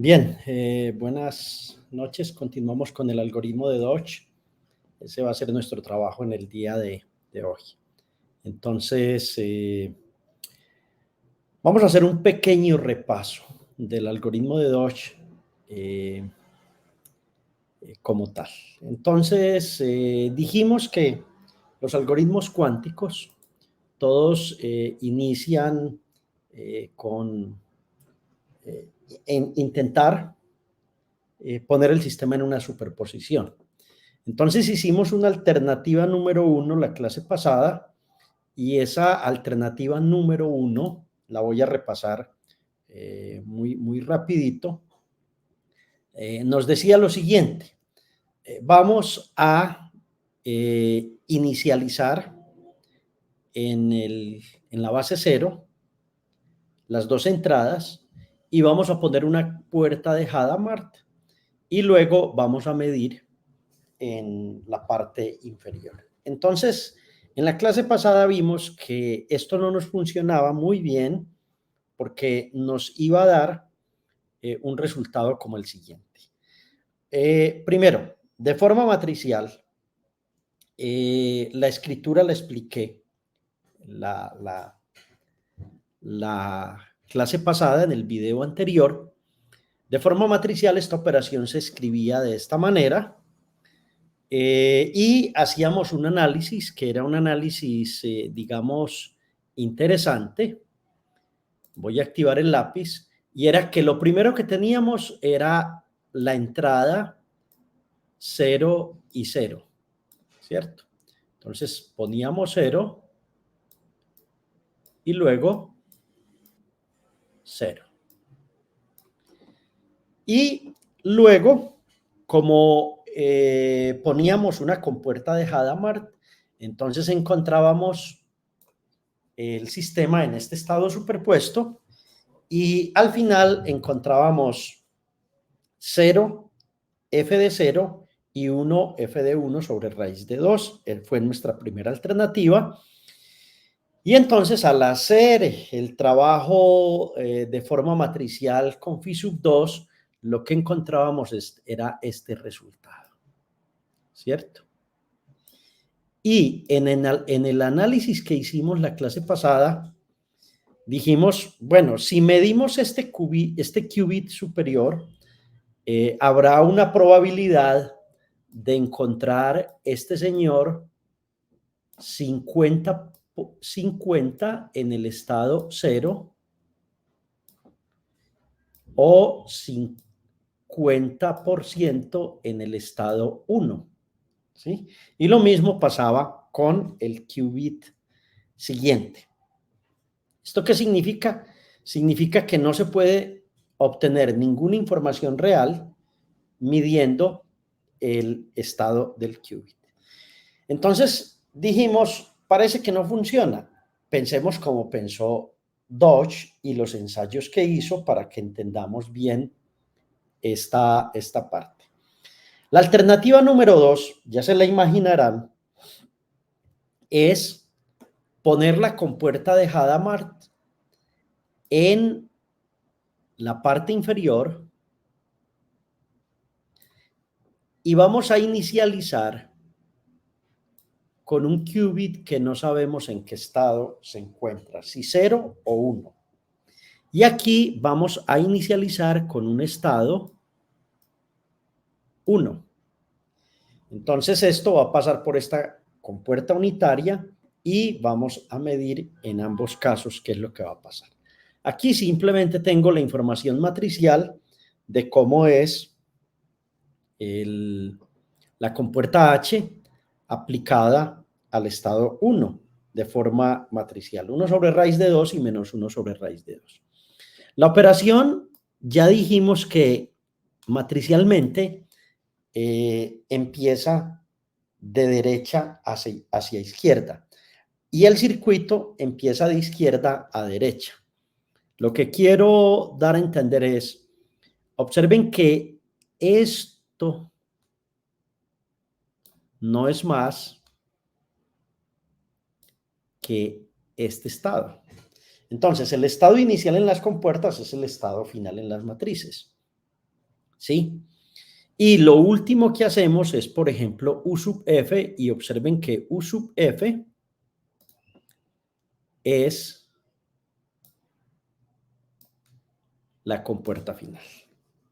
Bien, buenas noches. Continuamos con el algoritmo de Dodge. Ese va a ser nuestro trabajo en el día de hoy. Entonces, vamos a hacer un pequeño repaso del algoritmo de Dodge como tal. Entonces, dijimos que los algoritmos cuánticos todos inician con intentar poner el sistema en una superposición. Entonces hicimos una alternativa número 1 la clase pasada y esa alternativa número 1 la voy a repasar muy rapidito. Nos decía lo siguiente, vamos a inicializar en la base 0 las dos entradas y vamos a poner una puerta de Hadamard y luego vamos a medir en la parte inferior. Entonces, en la clase pasada vimos que esto no nos funcionaba muy bien porque nos iba a dar un resultado como el siguiente. Primero, de forma matricial, la escritura la expliqué la clase pasada en el video anterior. De forma matricial, esta operación se escribía de esta manera. Y hacíamos un análisis que era un análisis, digamos, interesante. Voy a activar el lápiz y era que lo primero que teníamos era la entrada 0 y 0, ¿cierto? Entonces poníamos 0 y luego 0. Y luego, como poníamos una compuerta de Hadamard, entonces encontrábamos el sistema en este estado superpuesto y al final encontrábamos 0, f de 0 y 1, f de 1 sobre raíz de 2. Fue nuestra primera alternativa. Y entonces al hacer el trabajo de forma matricial con phi sub 2, lo que encontrábamos era este resultado, ¿cierto? Y en el análisis que hicimos la clase pasada, dijimos, bueno, si medimos este qubit superior, habrá una probabilidad de encontrar este señor 50 en el estado 0 o 50% en el estado 1, ¿sí? Y lo mismo pasaba con el qubit siguiente. ¿Esto qué significa? Significa que no se puede obtener ninguna información real midiendo el estado del qubit. Entonces dijimos, parece que no funciona. Pensemos como pensó Dodge y los ensayos que hizo para que entendamos bien esta parte. La alternativa número 2, ya se la imaginarán, es poner la compuerta de Hadamard en la parte inferior y vamos a inicializar con un qubit que no sabemos en qué estado se encuentra, si 0 o 1. Y aquí vamos a inicializar con un estado 1. Entonces esto va a pasar por esta compuerta unitaria y vamos a medir en ambos casos qué es lo que va a pasar. Aquí simplemente tengo la información matricial de cómo es la compuerta H aplicada al estado 1 de forma matricial. 1 sobre raíz de 2 y menos 1 sobre raíz de 2. La operación ya dijimos que matricialmente empieza de derecha hacia izquierda y el circuito empieza de izquierda a derecha. Lo que quiero dar a entender es, observen que esto no es más que este estado. Entonces, el estado inicial en las compuertas es el estado final en las matrices. ¿sí? Y lo último que hacemos es, por ejemplo, U sub F, y observen que U sub F es la compuerta final.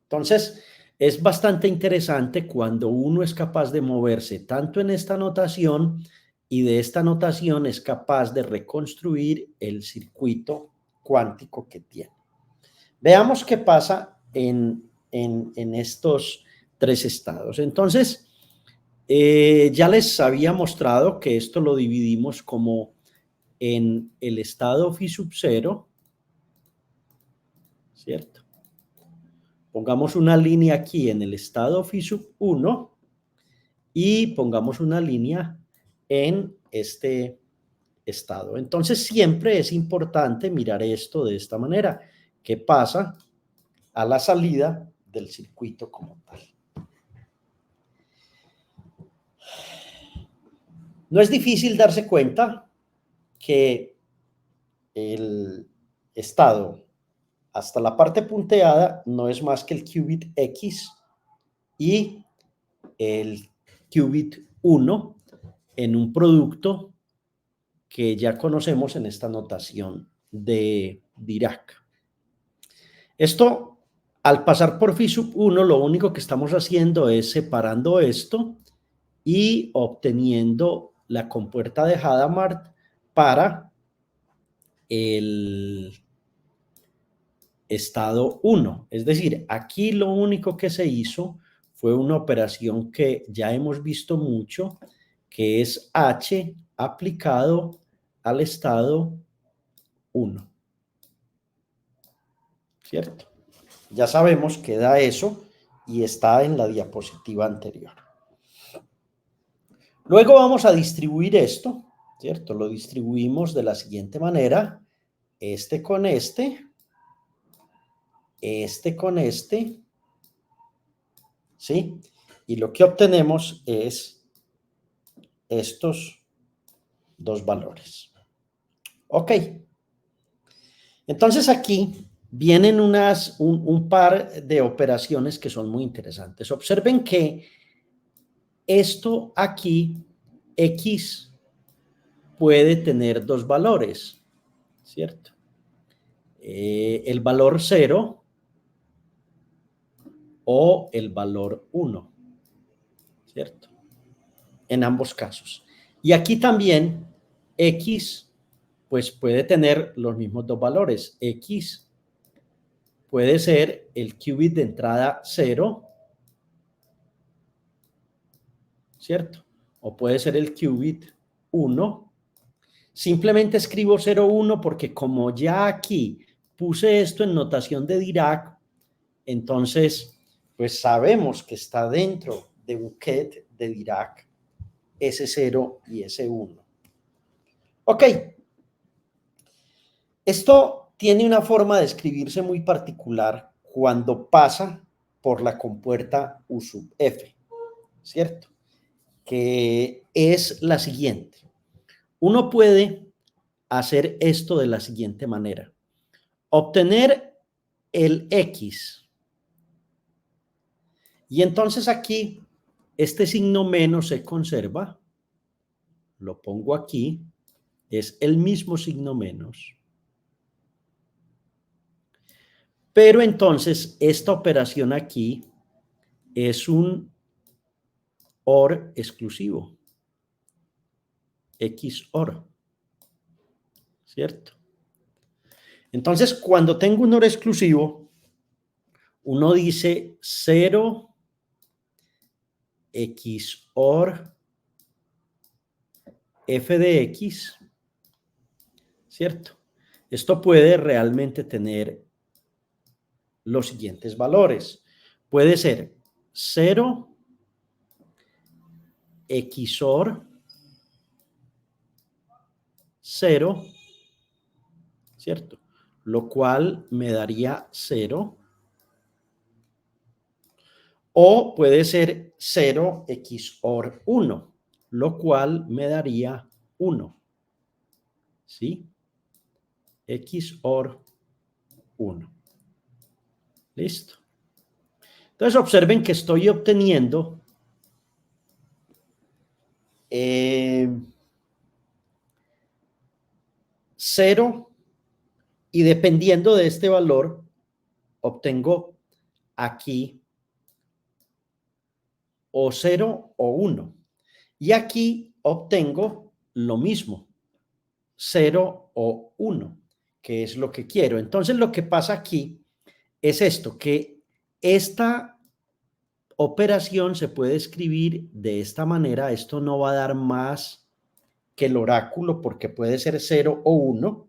Entonces, es bastante interesante cuando uno es capaz de moverse tanto en esta notación y de esta notación es capaz de reconstruir el circuito cuántico que tiene. Veamos qué pasa en estos tres estados. Entonces, ya les había mostrado que esto lo dividimos como en el estado phi sub 0, ¿cierto? Pongamos una línea aquí en el estado phi sub 1 y pongamos una línea en este estado. Entonces, siempre es importante mirar esto de esta manera. ¿Qué pasa a la salida del circuito como tal? No es difícil darse cuenta que el estado hasta la parte punteada no es más que el qubit X y el qubit 1 en un producto que ya conocemos en esta notación de Dirac. Esto, al pasar por phi sub 1, lo único que estamos haciendo es separando esto y obteniendo la compuerta de Hadamard para el estado 1. Es decir, aquí lo único que se hizo fue una operación que ya hemos visto mucho, que es H aplicado al estado 1. ¿Cierto? Ya sabemos que da eso y está en la diapositiva anterior. Luego vamos a distribuir esto, ¿cierto? Lo distribuimos de la siguiente manera. Este con este con este, ¿sí? Y lo que obtenemos es estos dos valores. Ok. Entonces aquí vienen un par de operaciones que son muy interesantes. Observen que esto aquí, X, puede tener dos valores, ¿cierto? El valor 0 o el valor 1, ¿cierto? En ambos casos. Y aquí también X, pues puede tener los mismos dos valores. X puede ser el qubit de entrada 0, ¿cierto? O puede ser el qubit 1. Simplemente escribo 0, 1 porque como ya aquí puse esto en notación de Dirac, entonces pues sabemos que está dentro de un ket de Dirac S0 y S1. Ok. Esto tiene una forma de escribirse muy particular cuando pasa por la compuerta U sub F, ¿cierto? Que es la siguiente. Uno puede hacer esto de la siguiente manera. Obtener el X. Y entonces aquí, este signo menos se conserva. Lo pongo aquí. Es el mismo signo menos. Pero entonces, esta operación aquí es un OR exclusivo. XOR. ¿Cierto? Entonces, cuando tengo un OR exclusivo, uno dice 0 XOR f de x, ¿cierto? Esto puede realmente tener los siguientes valores. Puede ser 0 XOR 0, ¿cierto? Lo cual me daría 0. O puede ser 0 XOR 1, lo cual me daría 1. ¿Sí? XOR 1. ¿Listo? Entonces observen que estoy obteniendo 0 y dependiendo de este valor obtengo aquí o 0 o 1. Y aquí obtengo lo mismo, 0 o 1, que es lo que quiero. Entonces lo que pasa aquí es esto, que esta operación se puede escribir de esta manera. Esto no va a dar más que el oráculo porque puede ser 0 o 1.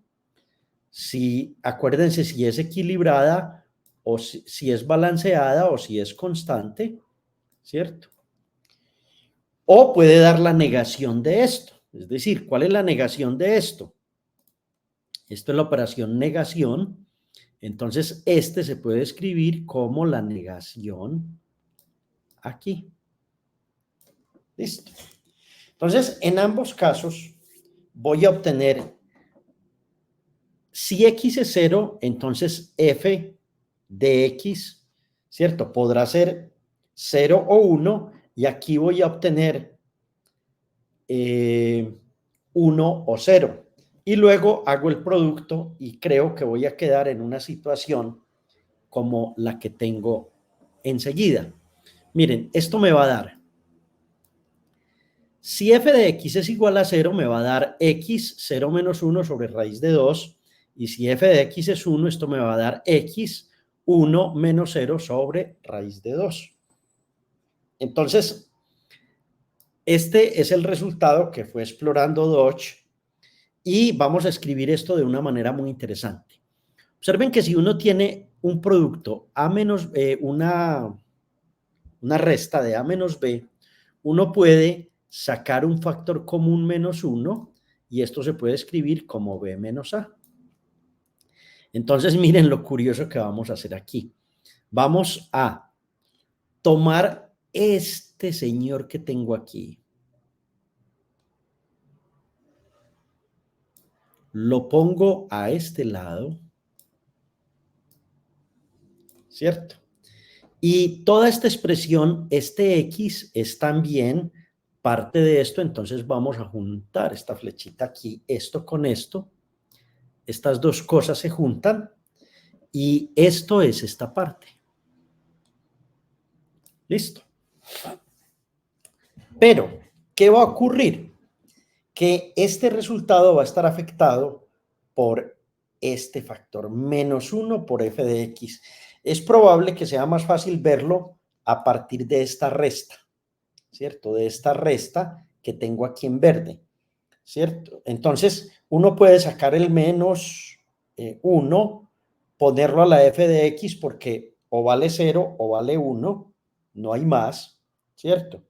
Si, acuérdense si es equilibrada o si es balanceada o si es constante, ¿cierto? O puede dar la negación de esto. Es decir, ¿cuál es la negación de esto? Esto es la operación negación. Entonces, este se puede escribir como la negación aquí. Listo. Entonces, en ambos casos, voy a obtener, si x es 0, entonces f de x, ¿cierto? Podrá ser 0 o 1, y aquí voy a obtener 1 o 0. Y luego hago el producto y creo que voy a quedar en una situación como la que tengo enseguida. Miren, esto me va a dar, si f de x es igual a 0, me va a dar x 0 menos 1 sobre raíz de 2. Y si f de x es 1, esto me va a dar x 1 menos 0 sobre raíz de 2. Entonces, este es el resultado que fue explorando Dodge. Y vamos a escribir esto de una manera muy interesante. Observen que si uno tiene un producto A menos, una resta de A menos B, uno puede sacar un factor común menos 1 y esto se puede escribir como B menos A. Entonces, miren lo curioso que vamos a hacer aquí. Vamos a tomar este señor que tengo aquí. Lo pongo a este lado, ¿cierto? Y toda esta expresión, este X es también parte de esto, entonces vamos a juntar esta flechita aquí, esto con esto. Estas dos cosas se juntan y esto es esta parte. Listo. Pero, ¿qué va a ocurrir? Que este resultado va a estar afectado por este factor, menos 1 por f de x. Es probable que sea más fácil verlo a partir de esta resta, ¿cierto? De esta resta que tengo aquí en verde, ¿cierto? Entonces, uno puede sacar el menos 1, ponerlo a la f de x porque o vale 0 o vale 1, no hay más, ¿cierto?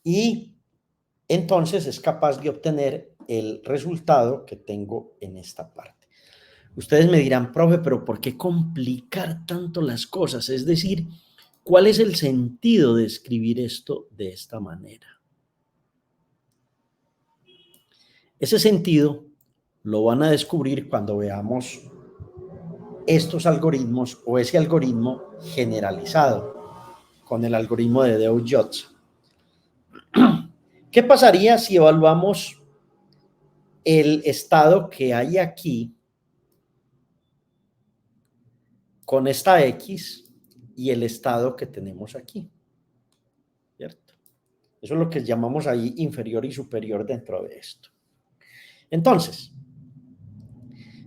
Y entonces es capaz de obtener el resultado que tengo en esta parte. Ustedes me dirán, profe, pero ¿por qué complicar tanto las cosas? Es decir, ¿cuál es el sentido de escribir esto de esta manera? Ese sentido lo van a descubrir cuando veamos estos algoritmos o ese algoritmo generalizado con el algoritmo de Deu-Jotza. ¿Qué pasaría si evaluamos el estado que hay aquí con esta X y el estado que tenemos aquí? ¿Cierto? Eso es lo que llamamos ahí inferior y superior dentro de esto. Entonces,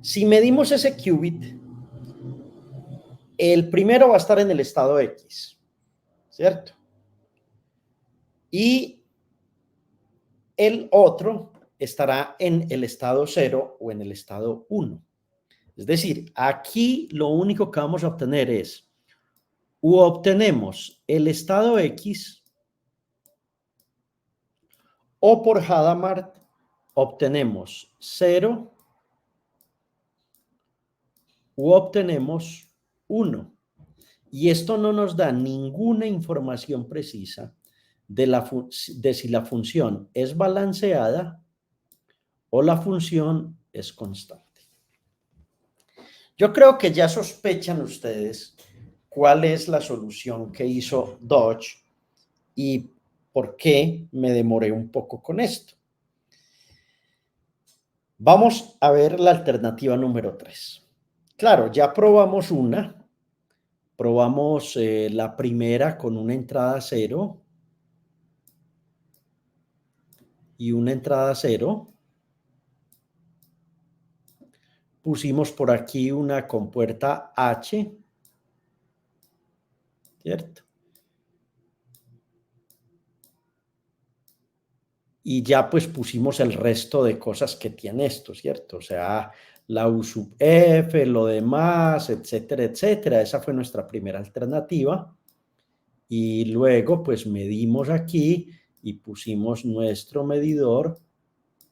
si medimos ese qubit, el primero va a estar en el estado X, ¿cierto? Y el otro estará en el estado 0 o en el estado 1. Es decir, aquí lo único que vamos a obtener es, o obtenemos el estado X, o por Hadamard obtenemos 0, u obtenemos 1. Y esto no nos da ninguna información precisa de si la función es balanceada o la función es constante. Yo creo que ya sospechan ustedes cuál es la solución que hizo Dodge y por qué me demoré un poco con esto. Vamos a ver la alternativa número 3. Claro, ya probamos una. Probamos la primera con una entrada 0 y una entrada 0. Pusimos por aquí una compuerta H, ¿cierto? Y ya pues pusimos el resto de cosas que tiene esto, ¿cierto? O sea, la U sub F, lo demás, etcétera, etcétera. Esa fue nuestra primera alternativa. Y luego pues medimos aquí y pusimos nuestro medidor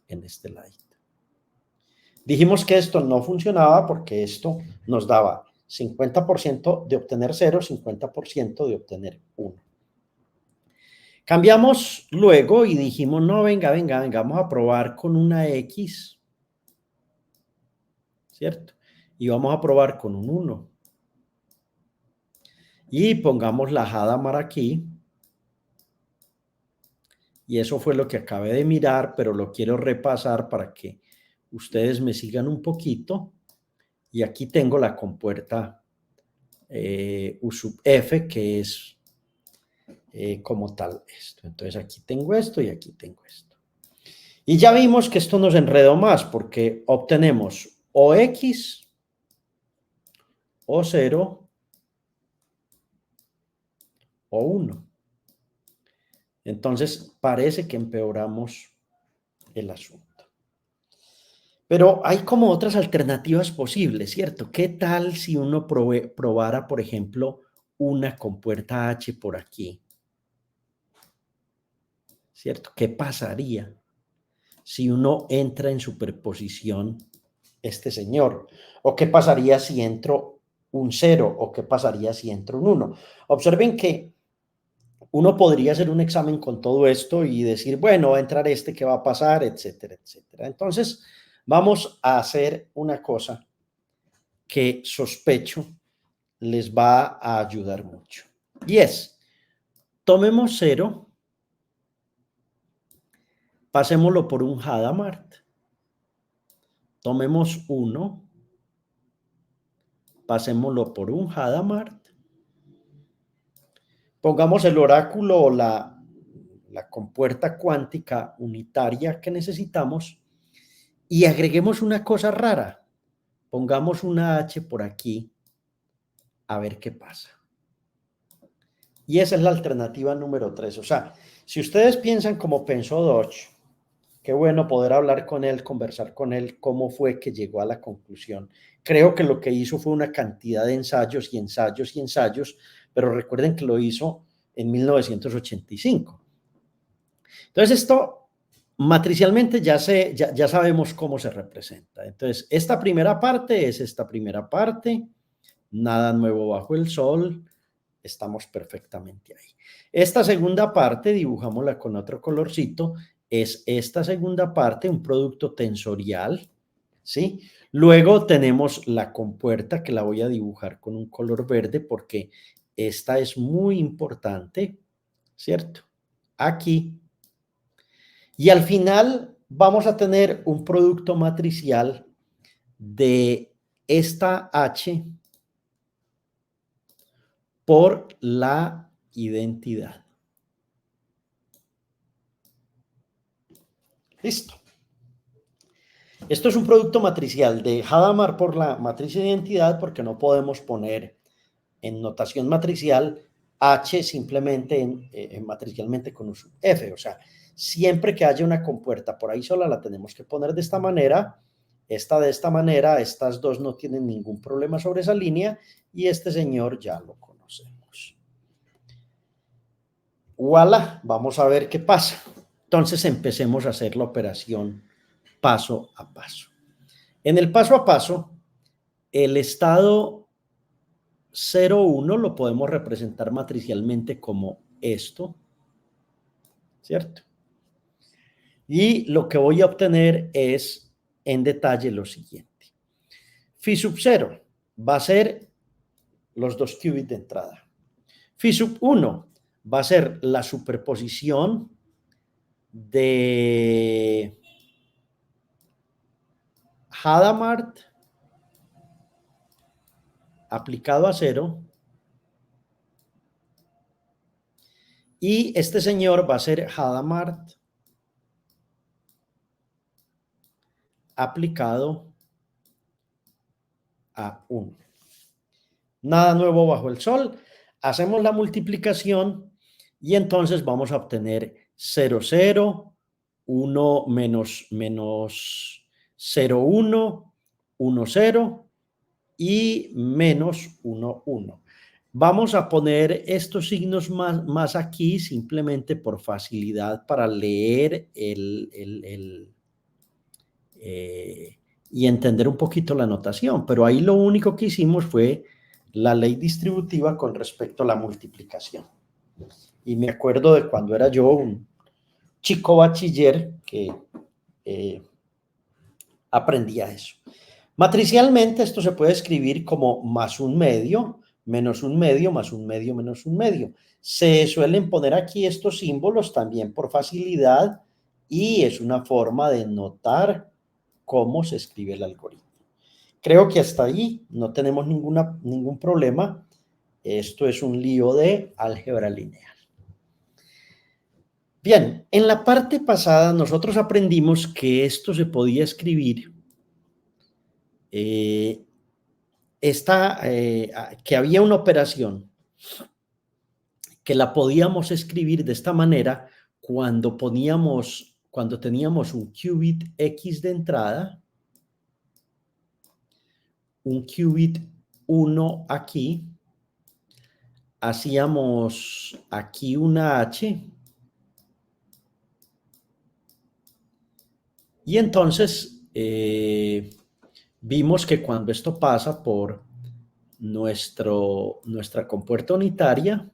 en este lado. Dijimos que esto no funcionaba porque esto nos daba 50% de obtener 0, 50% de obtener 1. Cambiamos luego y dijimos, no, venga, vamos a probar con una X, ¿cierto? Y vamos a probar con un 1. Y pongamos la Hadamard aquí. Y eso fue lo que acabé de mirar, pero lo quiero repasar para que ustedes me sigan un poquito. Y aquí tengo la compuerta U sub F, que es como tal esto. Entonces aquí tengo esto y aquí tengo esto. Y ya vimos que esto nos enredó más porque obtenemos o X, o 0, o 1. Entonces parece que empeoramos el asunto. Pero hay como otras alternativas posibles, ¿cierto? ¿Qué tal si uno probara, por ejemplo, una compuerta H por aquí? ¿Cierto? ¿Qué pasaría si uno entra en superposición este señor? ¿O qué pasaría si entro un 0? ¿O qué pasaría si entro un 1? Observen que uno podría hacer un examen con todo esto y decir, bueno, va a entrar este, ¿qué va a pasar? Etcétera, etcétera. Entonces, vamos a hacer una cosa que sospecho les va a ayudar mucho. Y es, tomemos 0, pasémoslo por un Hadamard, tomemos 1, pasémoslo por un Hadamard, pongamos el oráculo o la compuerta cuántica unitaria que necesitamos y agreguemos una cosa rara. Pongamos una H por aquí a ver qué pasa. Y esa es la alternativa número 3. O sea, si ustedes piensan como pensó Dodge, qué bueno poder hablar con él, conversar con él, cómo fue que llegó a la conclusión. Creo que lo que hizo fue una cantidad de ensayos y ensayos y ensayos, pero recuerden que lo hizo en 1985. Entonces esto matricialmente ya sabemos cómo se representa. Entonces esta primera parte es esta primera parte, nada nuevo bajo el sol, estamos perfectamente ahí. Esta segunda parte, dibujámosla con otro colorcito, es esta segunda parte, un producto tensorial, ¿sí? Luego tenemos la compuerta que la voy a dibujar con un color verde porque esta es muy importante, ¿cierto? Aquí. Y al final vamos a tener un producto matricial de esta H por la identidad. Listo. Esto es un producto matricial de Hadamard por la matriz de identidad porque no podemos poner en notación matricial H simplemente matricialmente con un F. O sea, siempre que haya una compuerta por ahí sola la tenemos que poner de esta manera, esta de esta manera, estas dos no tienen ningún problema sobre esa línea y este señor ya lo conocemos. ¡Voilà! Vamos a ver qué pasa. Entonces empecemos a hacer la operación paso a paso. En el paso a paso, el estado 0,1 lo podemos representar matricialmente como esto, ¿cierto? Y lo que voy a obtener es en detalle lo siguiente. Phi sub 0 va a ser los dos qubits de entrada. Phi sub 1 va a ser la superposición de Hadamard aplicado a 0 y este señor va a ser Hadamard aplicado a 1. Nada nuevo bajo el sol. Hacemos la multiplicación y entonces vamos a obtener 0, 0, 1 menos 0, 1, 1, 0 y menos 1, 1. Vamos a poner estos signos más aquí simplemente por facilidad para leer y entender un poquito la notación, pero ahí lo único que hicimos fue la ley distributiva con respecto a la multiplicación. Y me acuerdo de cuando era yo un chico bachiller que aprendía eso. Matricialmente esto se puede escribir como más un medio, menos un medio, más un medio, menos un medio. Se suelen poner aquí estos símbolos también por facilidad y es una forma de notar cómo se escribe el algoritmo. Creo que hasta ahí no tenemos ningún problema. Esto es un lío de álgebra lineal. Bien, en la parte pasada nosotros aprendimos que esto se podía escribir, que había una operación que la podíamos escribir de esta manera cuando teníamos un qubit X de entrada, un qubit 1 aquí, hacíamos aquí una H y entonces vimos que cuando esto pasa por nuestra compuerta unitaria,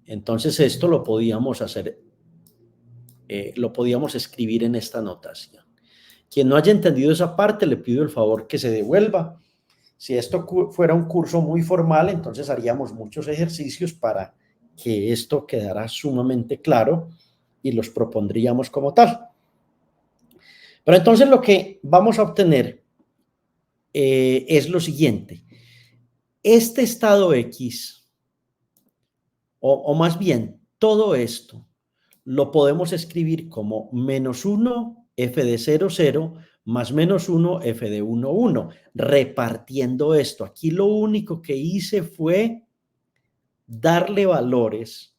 entonces esto lo podíamos hacer, lo podíamos escribir en esta notación. Quien no haya entendido esa parte, le pido el favor que se devuelva. Si esto fuera un curso muy formal, entonces haríamos muchos ejercicios para que esto quedara sumamente claro y los propondríamos como tal. Pero entonces lo que vamos a obtener es lo siguiente. Este estado X, o más bien todo esto, lo podemos escribir como menos 1 f de 0, 0 más menos 1 f de 1, 1, repartiendo esto. Aquí lo único que hice fue darle valores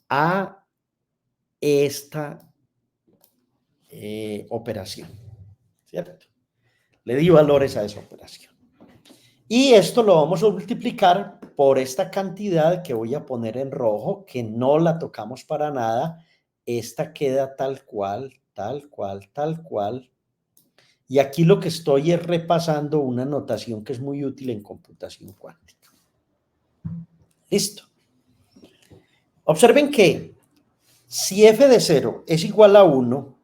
a esta operación, ¿cierto? Le di valores a esa operación. Y esto lo vamos a multiplicar por esta cantidad que voy a poner en rojo, que no la tocamos para nada. Esta queda tal cual, tal cual, tal cual. Y aquí lo que estoy es repasando una notación que es muy útil en computación cuántica. Listo. Observen que si f de 0 es igual a 1,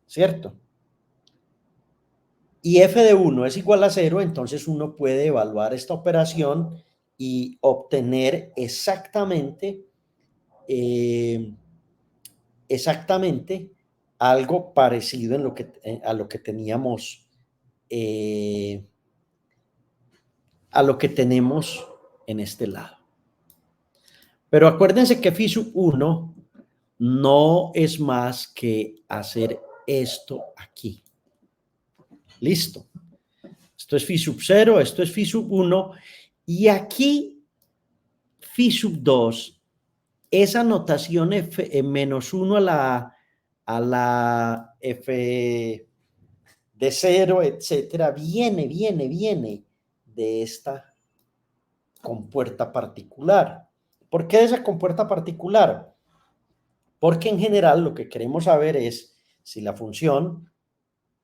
¿cierto? Y f de 1 es igual a 0, entonces uno puede evaluar esta operación y obtener exactamente algo parecido a lo que teníamos, a lo que tenemos en este lado. Pero acuérdense que phi sub 1 no es más que hacer esto aquí. Listo. Esto es phi sub 0, esto es phi sub 1 y aquí phi sub 2, esa notación f menos 1 a la f de 0, etcétera, viene de esta compuerta particular. ¿Por qué de esa compuerta particular? Porque en general lo que queremos saber es si la función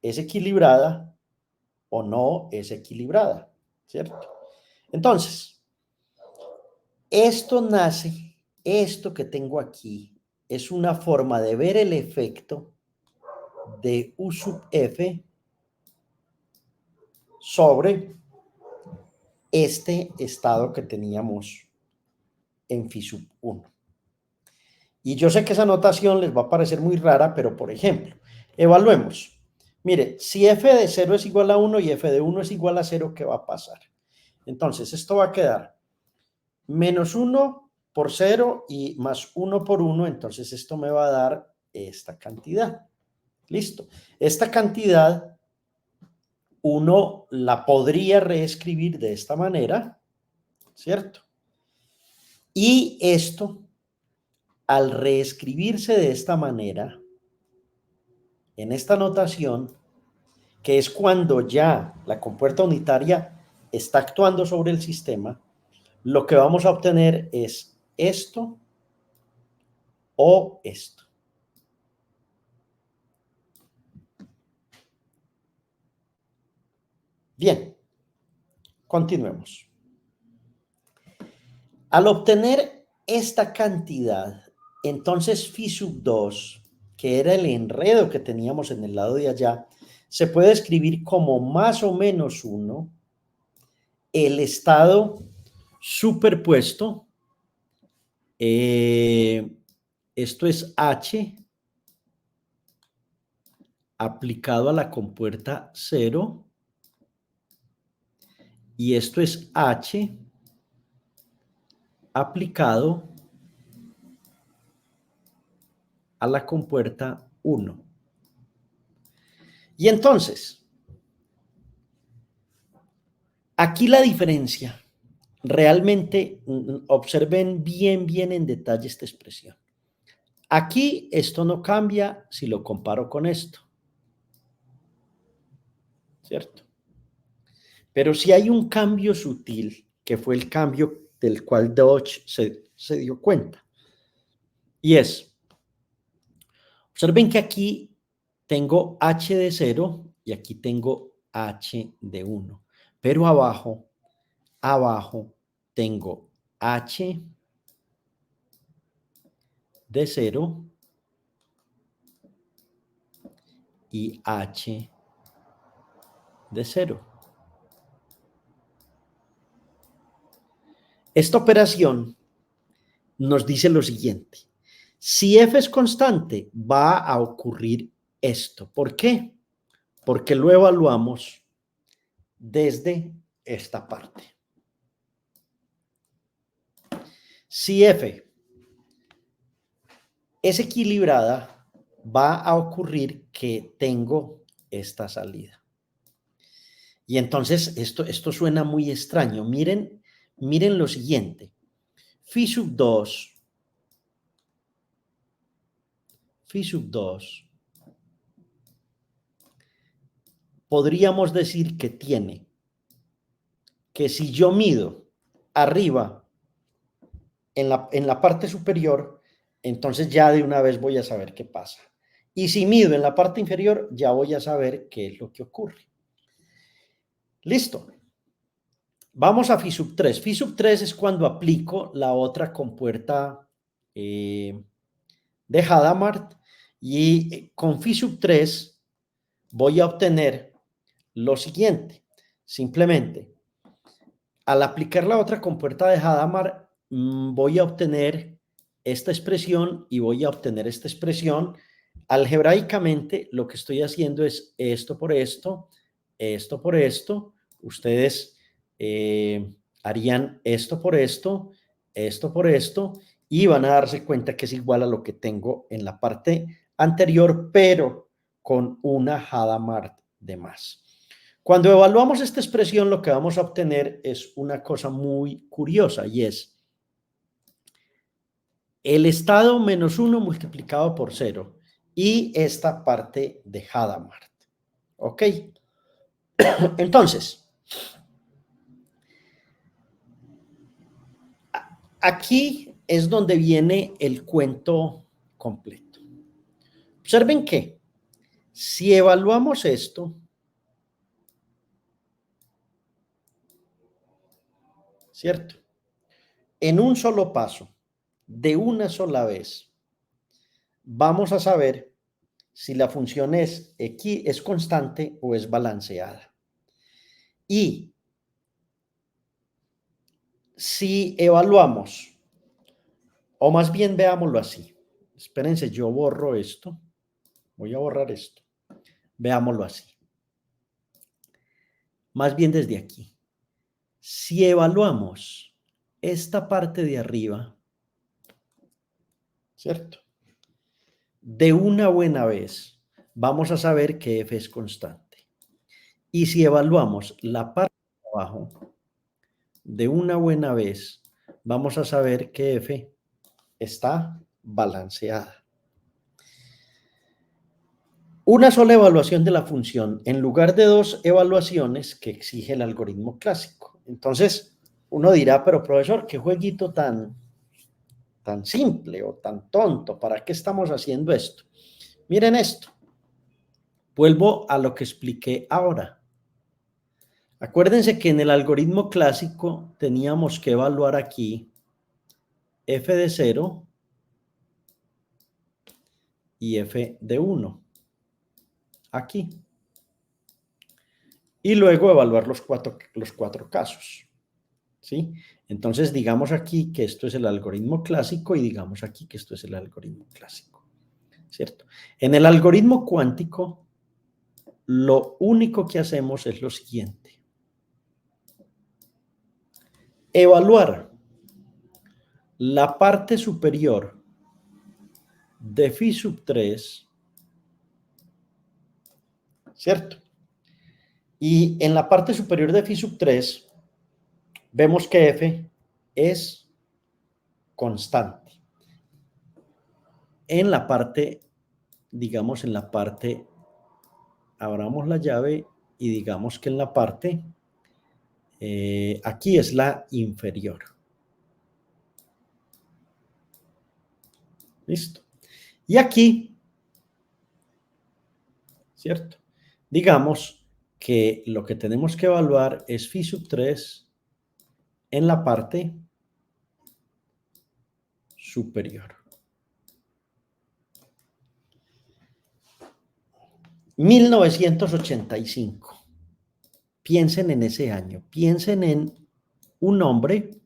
es equilibrada o no es equilibrada, ¿cierto? Entonces, esto que tengo aquí es una forma de ver el efecto de U sub F sobre este estado que teníamos en phi sub 1. Y yo sé que esa notación les va a parecer muy rara, pero por ejemplo, evaluemos. Mire, si f de 0 es igual a 1 y f de 1 es igual a 0, ¿qué va a pasar? Entonces, esto va a quedar menos 1 por 0 y más 1 por 1, entonces esto me va a dar esta cantidad. Listo. Esta cantidad uno la podría reescribir de esta manera, ¿cierto? Y esto, al reescribirse de esta manera, en esta notación, que es cuando ya la compuerta unitaria está actuando sobre el sistema, lo que vamos a obtener es esto o esto. Bien, continuemos. Al obtener esta cantidad, entonces phi sub 2, que era el enredo que teníamos en el lado de allá, se puede escribir como más o menos 1, el estado superpuesto, esto es H aplicado a la compuerta 0, y esto es H aplicado a la compuerta 1. Y entonces, aquí la diferencia, realmente observen bien en detalle esta expresión. Aquí esto no cambia si lo comparo con esto, ¿cierto? Pero si hay un cambio sutil, que fue el cambio del cual Dodge se dio cuenta. Y es, observen que aquí tengo H de 0 y aquí tengo H de 1. Pero abajo tengo H de 0 y H de 0. Esta operación nos dice lo siguiente. Si f es constante, va a ocurrir esto. ¿Por qué? Porque lo evaluamos desde esta parte. Si f es equilibrada, va a ocurrir que tengo esta salida. Y entonces esto suena muy extraño. Miren lo siguiente. Phi sub 2 podríamos decir que tiene que si yo mido arriba en la parte superior, entonces ya de una vez voy a saber qué pasa. Y si mido en la parte inferior, ya voy a saber qué es lo que ocurre. Listo. Vamos a phi sub 3. Phi sub 3 es cuando aplico la otra compuerta de Hadamard, y con phi sub 3 voy a obtener lo siguiente. Simplemente, al aplicar la otra compuerta de Hadamard, voy a obtener esta expresión y voy a obtener esta expresión. Algebraicamente, lo que estoy haciendo es esto por esto, esto por esto. Ustedes harían esto por esto por esto, y van a darse cuenta que es igual a lo que tengo en la parte anterior, pero con una Hadamard de más. Cuando evaluamos esta expresión, lo que vamos a obtener es una cosa muy curiosa, y es el estado menos 1 multiplicado por 0 y esta parte de Hadamard. ¿Ok? Entonces, aquí es donde viene el cuento completo. Observen que si evaluamos esto, ¿cierto? En un solo paso, de una sola vez, vamos a saber si la función es constante o es balanceada. Y si evaluamos, o más bien veámoslo así. Espérense, yo borro esto. Voy a borrar esto. Veámoslo así. Más bien desde aquí. Si evaluamos esta parte de arriba, ¿cierto? De una buena vez, vamos a saber que f es constante. Y si evaluamos la parte de abajo, de una buena vez, vamos a saber que f está balanceada. Una sola evaluación de la función en lugar de dos evaluaciones que exige el algoritmo clásico. Entonces, uno dirá, pero profesor, qué jueguito tan simple o tan tonto, ¿para qué estamos haciendo esto? Miren esto. Vuelvo a lo que expliqué ahora. Acuérdense que en el algoritmo clásico teníamos que evaluar aquí f de 0 y f de 1. Aquí. Y luego evaluar los cuatro casos. ¿Sí? Entonces, digamos aquí que esto es el algoritmo clásico y digamos aquí que esto es el algoritmo clásico. ¿Cierto? En el algoritmo cuántico, lo único que hacemos es lo siguiente. Evaluar la parte superior de phi sub 3, ¿cierto? Y en la parte superior de phi sub 3, vemos que f es constante. En la parte, digamos, en la parte, abramos la llave y digamos que en la parte, aquí es la inferior. ¿Listo? Y aquí, ¿cierto? Digamos que lo que tenemos que evaluar es phi sub 3 en la parte superior. 1985. Piensen en ese año. Piensen en un hombre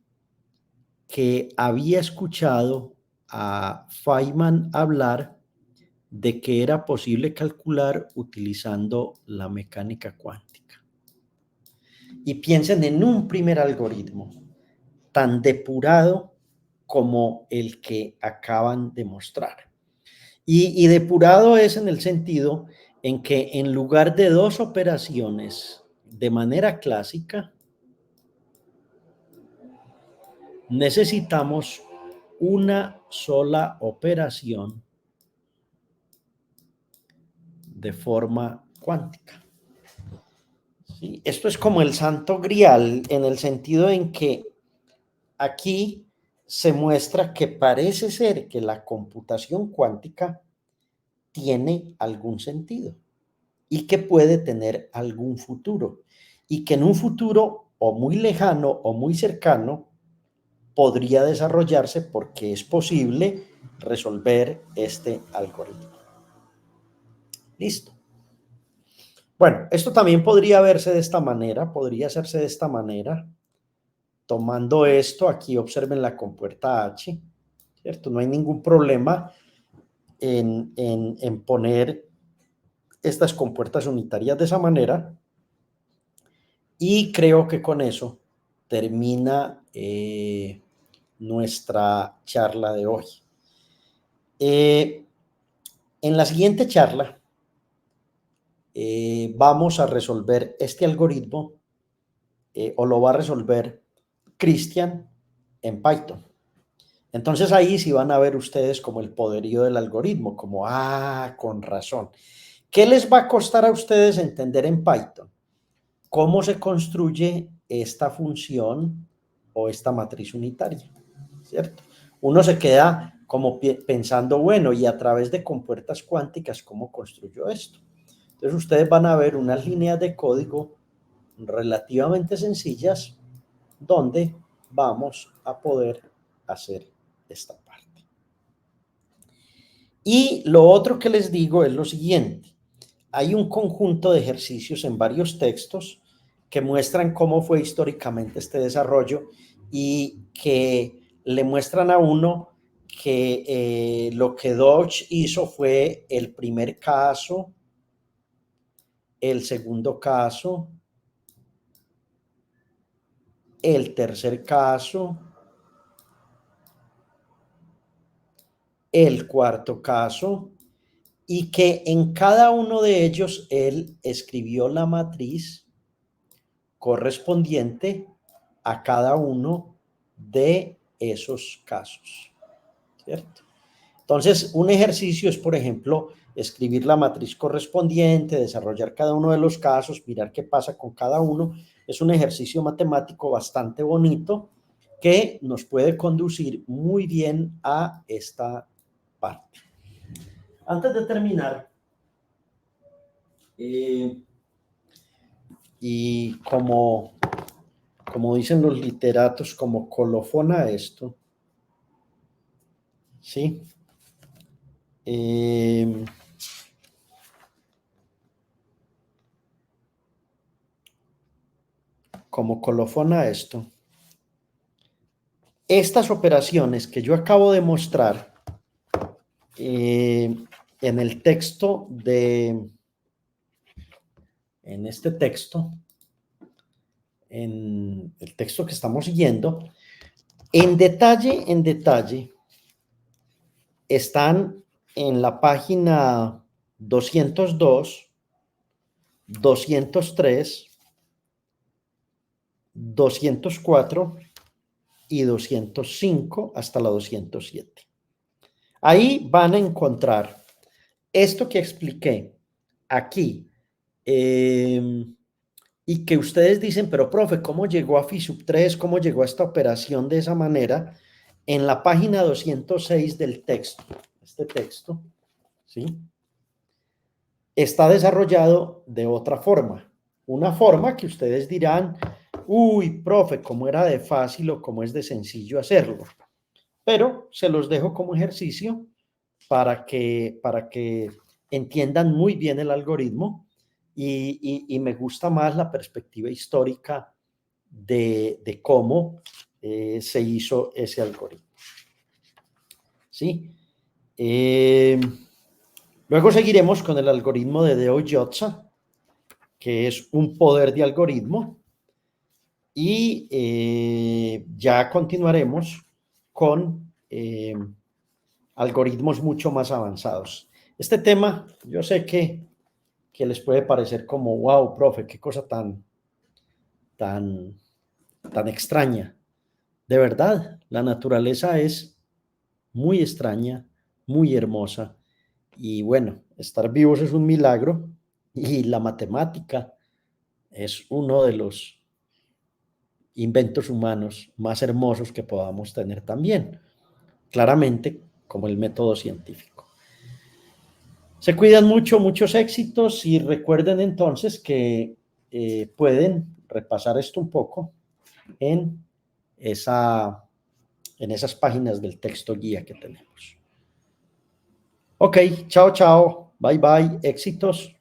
que había escuchado a Feynman hablar de que era posible calcular utilizando la mecánica cuántica. Y piensen en un primer algoritmo tan depurado como el que acaban de mostrar. Y depurado es en el sentido en que en lugar de dos operaciones de manera clásica, necesitamos una sola operación de forma cuántica. ¿Sí? Esto es como el santo grial en el sentido en que aquí se muestra que parece ser que la computación cuántica tiene algún sentido y que puede tener algún futuro y que en un futuro o muy lejano o muy cercano podría desarrollarse porque es posible resolver este algoritmo. Listo. Bueno, esto también podría verse de esta manera, podría hacerse de esta manera, tomando esto, aquí observen la compuerta H, ¿cierto? No hay ningún problema en poner estas compuertas unitarias de esa manera, y creo que con eso termina nuestra charla de hoy. En la siguiente charla vamos a resolver este algoritmo o lo va a resolver Cristian en Python. Entonces ahí sí van a ver ustedes como el poderío del algoritmo, como, con razón. ¿Qué les va a costar a ustedes entender en Python? ¿Cómo se construye esta función o esta matriz unitaria? ¿Cierto? Uno se queda como pensando, bueno, y a través de compuertas cuánticas, ¿cómo construyo esto? Entonces ustedes van a ver unas líneas de código relativamente sencillas donde vamos a poder hacer esta parte. Y lo otro que les digo es lo siguiente. Hay un conjunto de ejercicios en varios textos que muestran cómo fue históricamente este desarrollo y que le muestran a uno que lo que Dodge hizo fue el primer caso, el segundo caso, el tercer caso, el cuarto caso, y que en cada uno de ellos él escribió la matriz correspondiente a cada uno de esos casos, ¿cierto? Entonces, un ejercicio es, por ejemplo, escribir la matriz correspondiente, desarrollar cada uno de los casos, mirar qué pasa con cada uno. Es un ejercicio matemático bastante bonito que nos puede conducir muy bien a esta parte. Antes de terminar, y como dicen los literatos, como colofón a esto, ¿sí? Como colofón a esto, estas operaciones que yo acabo de mostrar en el texto en este texto, en el texto que estamos siguiendo, en detalle, están en la página 202, 203, 204 y 205 hasta la 207. Ahí van a encontrar esto que expliqué aquí, y que ustedes dicen, pero profe, ¿cómo llegó a FI_3? ¿Cómo llegó a esta operación de esa manera? En la página 206 del texto, este texto, ¿sí? Está desarrollado de otra forma. Una forma que ustedes dirán, uy, profe, ¿cómo era de fácil o cómo es de sencillo hacerlo? Pero se los dejo como ejercicio para que entiendan muy bien el algoritmo y me gusta más la perspectiva histórica de cómo se hizo ese algoritmo. ¿Sí? Luego seguiremos con el algoritmo de Deo-Jotza, que es un poder de algoritmo, y ya continuaremos con algoritmos mucho más avanzados. Este tema, yo sé que les puede parecer como, wow, profe, qué cosa tan extraña. De verdad, la naturaleza es muy extraña, muy hermosa. Y bueno, estar vivos es un milagro y la matemática es uno de los inventos humanos más hermosos que podamos tener también. Claramente, como el método científico. Se cuidan mucho, muchos éxitos y recuerden entonces que pueden repasar esto un poco en esas páginas del texto guía que tenemos. Ok, chao, chao, bye, bye, éxitos.